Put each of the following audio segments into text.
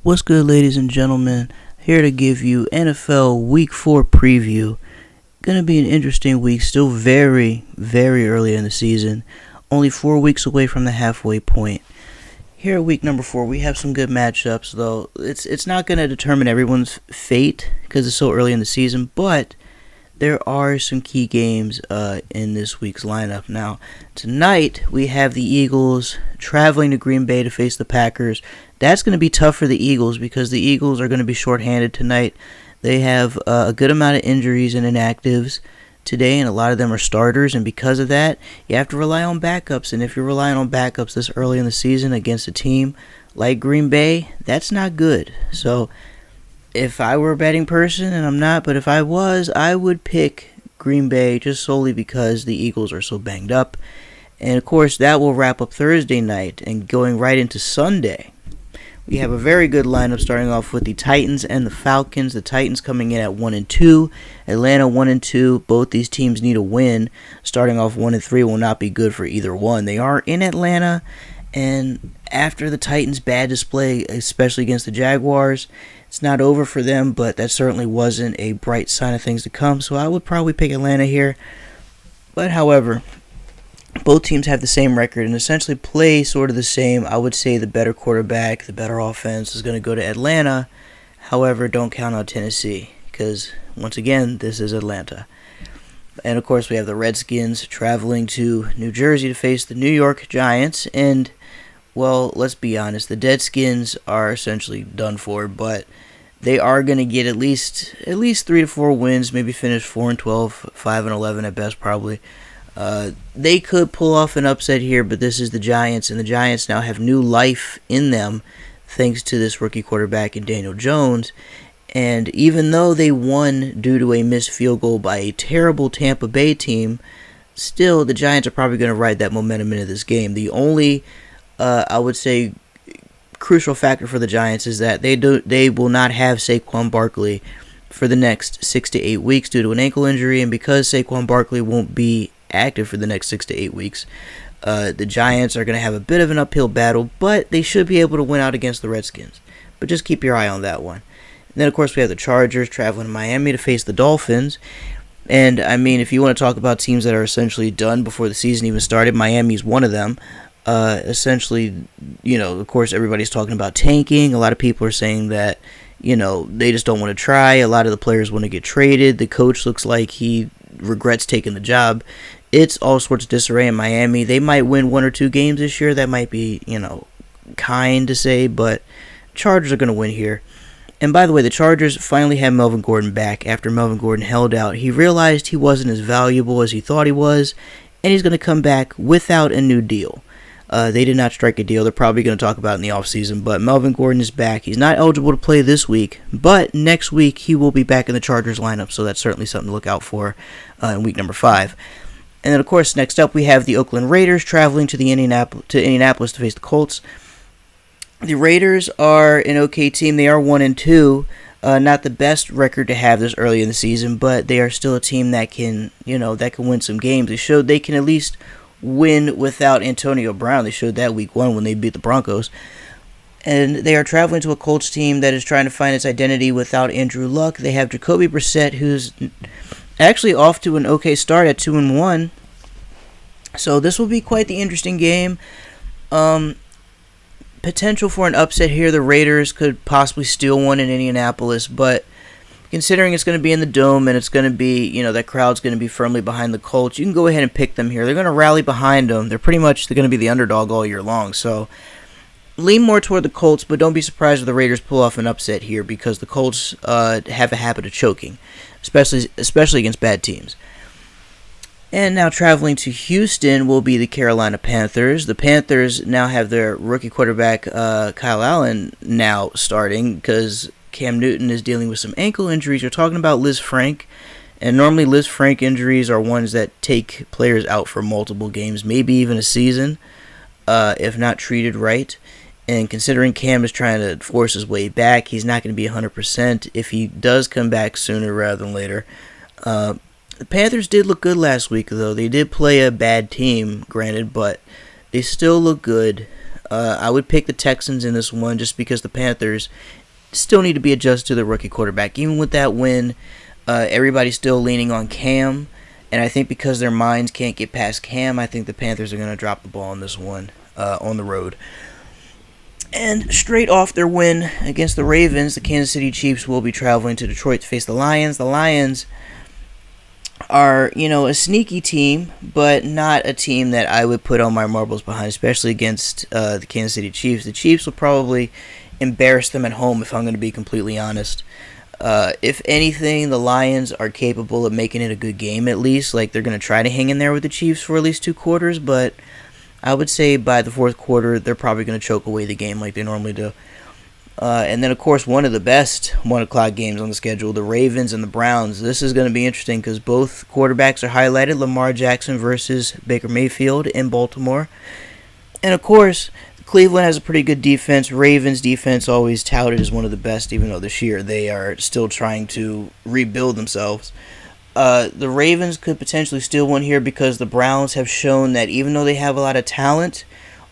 What's good, ladies and gentlemen? Here to give you NFL Week 4 preview. Gonna be an interesting week, still very, very early in the season. Only 4 weeks away from the halfway point. Here at week number 4, we have some good matchups, though. It's not gonna determine everyone's fate because it's so early in the season, but there are some key games in this week's lineup. Now, tonight we have the Eagles traveling to Green Bay to face the Packers. That's going to be tough for the Eagles because the Eagles are going to be shorthanded tonight. They have a good amount of injuries and inactives today, and a lot of them are starters, and because of that, you have to rely on backups. And if you're relying on backups this early in the season against a team like Green Bay, that's not good. So if I were a betting person, and I'm not, but if I was, I would pick Green Bay just solely because the Eagles are so banged up. And of course, that will wrap up Thursday night, and going right into Sunday, we have a very good lineup starting off with the Titans and the Falcons. The Titans coming in at 1-2, Atlanta 1-2. Both these teams need a win. Starting off 1-3 will not be good for either one. They are in Atlanta, and after the Titans' bad display, especially against the Jaguars, it's not over for them, but that certainly wasn't a bright sign of things to come, so I would probably pick Atlanta here. But however, both teams have the same record and essentially play sort of the same. I would say the better quarterback, the better offense is going to go to Atlanta. However, don't count on Tennessee because, once again, this is Atlanta. And, of course, we have the Redskins traveling to New Jersey to face the New York Giants. And, well, let's be honest, the Deadskins are essentially done for, but they are going to get at least 3 to 4 wins, maybe finish 4-12, 5-11 at best probably. They could pull off an upset here, but this is the Giants, and the Giants now have new life in them thanks to this rookie quarterback in Daniel Jones. And even though they won due to a missed field goal by a terrible Tampa Bay team, still the Giants are probably going to ride that momentum into this game. The only, I would say, crucial factor for the Giants is that they will not have Saquon Barkley for the next 6 to 8 weeks due to an ankle injury, and because Saquon Barkley won't be active for the next 6 to 8 weeks, the Giants are going to have a bit of an uphill battle, but they should be able to win out against the Redskins. But just keep your eye on that one. And then, of course, we have the Chargers traveling to Miami to face the Dolphins. And, I mean, if you want to talk about teams that are essentially done before the season even started, Miami's one of them. Essentially, of course, everybody's talking about tanking. A lot of people are saying that, they just don't want to try. A lot of the players want to get traded. The coach looks like he regrets taking the job. It's all sorts of disarray in Miami. They might win 1 or 2 games this year. That might be, kind to say, but Chargers are going to win here. And by the way, the Chargers finally had Melvin Gordon back after Melvin Gordon held out. He realized he wasn't as valuable as he thought he was, and he's going to come back without a new deal. They did not strike a deal. They're probably going to talk about it in the offseason, but Melvin Gordon is back. He's not eligible to play this week, but next week he will be back in the Chargers lineup, so that's certainly something to look out for in week number 5. And then, of course, next up we have the Oakland Raiders traveling to Indianapolis to face the Colts. The Raiders are an okay team. They are 1-2. Not the best record to have this early in the season, but they are still a team that can win some games. They showed they can at least win without Antonio Brown. They showed that week 1 when they beat the Broncos. And they are traveling to a Colts team that is trying to find its identity without Andrew Luck. They have Jacoby Brissett, who's actually off to an okay start at 2-1. So this will be quite the interesting game. Potential for an upset here. The Raiders could possibly steal one in Indianapolis, but considering it's going to be in the Dome and it's going to be, that crowd's going to be firmly behind the Colts, you can go ahead and pick them here. They're going to rally behind them. They're going to be the underdog all year long. So lean more toward the Colts, but don't be surprised if the Raiders pull off an upset here because the Colts have a habit of choking, especially against bad teams. And now traveling to Houston will be the Carolina Panthers. The Panthers now have their rookie quarterback, Kyle Allen, now starting because Cam Newton is dealing with some ankle injuries. You're talking about Liz Frank, and normally Liz Frank injuries are ones that take players out for multiple games, maybe even a season, if not treated right. And considering Cam is trying to force his way back, he's not going to be 100% if he does come back sooner rather than later. The Panthers did look good last week, though. They did play a bad team, granted, but they still look good. I would pick the Texans in this one just because the Panthers still need to be adjusted to the rookie quarterback. Even with that win, everybody's still leaning on Cam. And I think because their minds can't get past Cam, I think the Panthers are going to drop the ball on this one on the road. And straight off their win against the Ravens, the Kansas City Chiefs will be traveling to Detroit to face the Lions. The Lions are, a sneaky team, but not a team that I would put all my marbles behind, especially against the Kansas City Chiefs. The Chiefs will probably embarrass them at home, if I'm going to be completely honest. If anything, the Lions are capable of making it a good game at least. Like, they're going to try to hang in there with the Chiefs for at least 2 quarters, but I would say by the 4th quarter, they're probably going to choke away the game like they normally do. And then, of course, one of the best 1 o'clock games on the schedule, the Ravens and the Browns. This is going to be interesting because both quarterbacks are highlighted. Lamar Jackson versus Baker Mayfield in Baltimore. And, of course, Cleveland has a pretty good defense. Ravens defense always touted as one of the best, even though this year they are still trying to rebuild themselves. The Ravens could potentially steal one here because the Browns have shown that even though they have a lot of talent,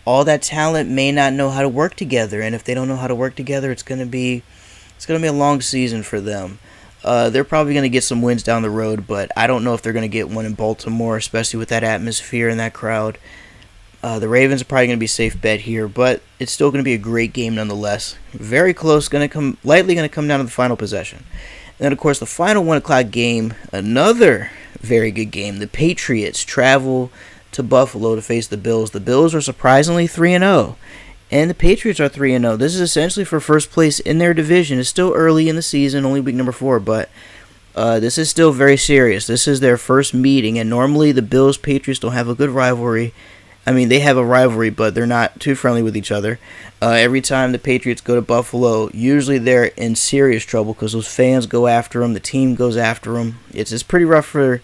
all that talent may not know how to work together. And if they don't know how to work together, it's going to be a long season for them. They're probably going to get some wins down the road, but I don't know if they're going to get one in Baltimore, especially with that atmosphere and that crowd. The Ravens are probably going to be a safe bet here, but it's still going to be a great game nonetheless. Very close, likely going to come down to the final possession. And then, of course, the final 1 o'clock game, another very good game. The Patriots travel to Buffalo to face the Bills. The Bills are surprisingly 3-0, and the Patriots are 3-0. This is essentially for first place in their division. It's still early in the season, only week number 4, but this is still very serious. This is their first meeting, and normally the Bills-Patriots don't have a good rivalry. I mean, they have a rivalry, but they're not too friendly with each other. Every time the Patriots go to Buffalo, usually they're in serious trouble because those fans go after them, the team goes after them. It's pretty rough for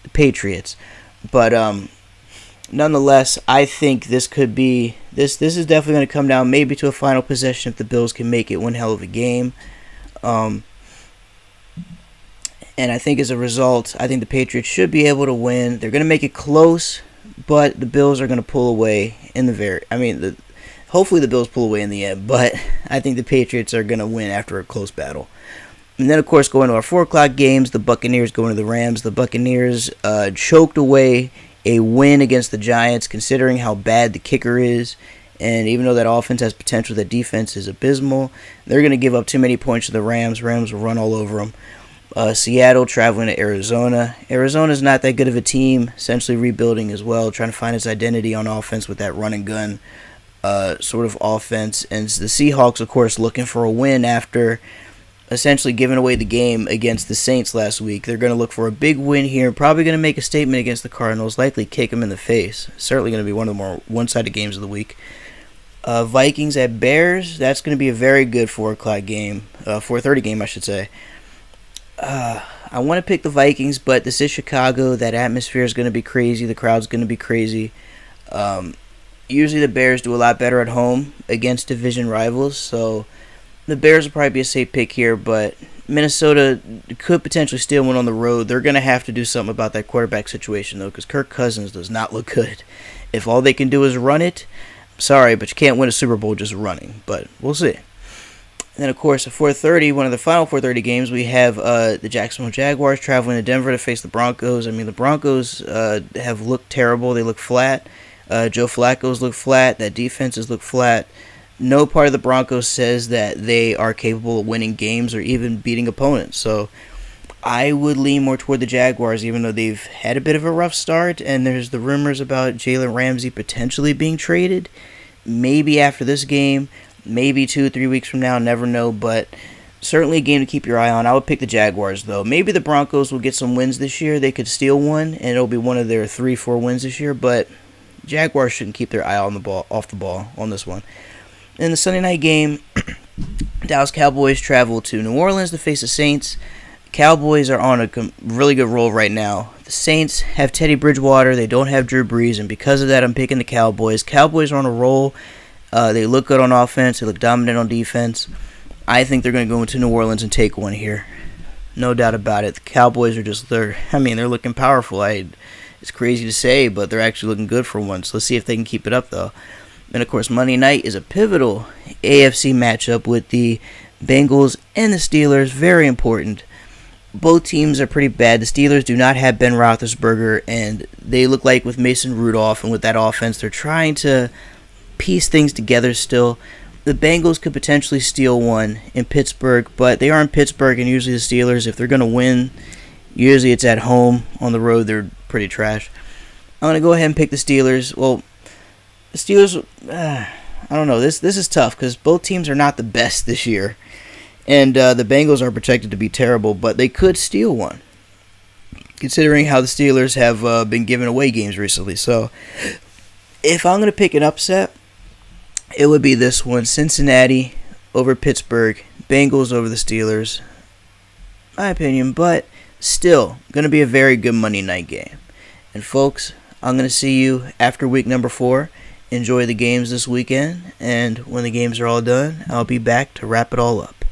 the Patriots. But nonetheless, I think this could be this is definitely going to come down maybe to a final possession if the Bills can make it one hell of a game. And I think as a result, I think the Patriots should be able to win. They're going to make it close, but the Bills are going to pull away in the hopefully the Bills pull away in the end, but I think the Patriots are going to win after a close battle. And then, of course, going to our 4 o'clock games, the Buccaneers going to the Rams. The Buccaneers choked away a win against the Giants, considering how bad the kicker is. And even though that offense has potential, that defense is abysmal. They're going to give up too many points to the Rams. Rams will run all over them. Seattle traveling to Arizona. Arizona's not that good of a team, essentially rebuilding as well, trying to find its identity on offense with that run and gun sort of offense. And the Seahawks, of course, looking for a win after essentially giving away the game against the Saints last week. They're going to look for a big win here, probably going to make a statement against the Cardinals, likely kick them in the face. Certainly going to be one of the more one-sided games of the week. Vikings at Bears, that's going to be a very good 4 o'clock game, 4:30 game, I should say. I want to pick the Vikings, but this is Chicago. That atmosphere is going to be crazy. The crowd's going to be crazy. Usually the Bears do a lot better at home against division rivals, so the Bears will probably be a safe pick here, but Minnesota could potentially steal one on the road. They're going to have to do something about that quarterback situation, though, because Kirk Cousins does not look good. If all they can do is run it, sorry, but you can't win a Super Bowl just running, but we'll see. And then, of course, at 4:30, one of the final 4:30 games, we have the Jacksonville Jaguars traveling to Denver to face the Broncos. I mean, the Broncos have looked terrible. They look flat. Joe Flacco's look flat. That defense has looked flat. No part of the Broncos says that they are capable of winning games or even beating opponents. So I would lean more toward the Jaguars, even though they've had a bit of a rough start. And there's the rumors about Jalen Ramsey potentially being traded. Maybe after this game. Maybe 2-3 weeks from now, never know, but certainly a game to keep your eye on. I would pick the Jaguars, though. Maybe the Broncos will get some wins this year. They could steal one, and it'll be one of their 3-4 wins this year, but Jaguars shouldn't keep their eye on the ball, off the ball on this one. In the Sunday night game, Dallas Cowboys travel to New Orleans to face the Saints. Cowboys are on a really good roll right now. The Saints have Teddy Bridgewater. They don't have Drew Brees, and because of that, I'm picking the Cowboys. Cowboys are on a roll. They look good on offense. They look dominant on defense. I think they're going to go into New Orleans and take one here. No doubt about it. The Cowboys are they're looking powerful. It's crazy to say, but they're actually looking good for once. Let's see if they can keep it up, though. And of course, Monday night is a pivotal AFC matchup with the Bengals and the Steelers. Very important. Both teams are pretty bad. The Steelers do not have Ben Roethlisberger, and they look like with Mason Rudolph and with that offense, they're trying to piece things together still. The Bengals could potentially steal one in Pittsburgh, but they are in Pittsburgh, and usually the Steelers, if they're going to win, usually it's at home. On the road, they're pretty trash. I'm going to go ahead and pick the Steelers. Well, the Steelers, I don't know. This is tough because both teams are not the best this year. And the Bengals are projected to be terrible, but they could steal one, considering how the Steelers have been giving away games recently. So, if I'm going to pick an upset, it would be this one. Cincinnati over Pittsburgh, Bengals over the Steelers. My opinion, but still, going to be a very good Monday night game. And folks, I'm going to see you after week number 4. Enjoy the games this weekend, and when the games are all done, I'll be back to wrap it all up.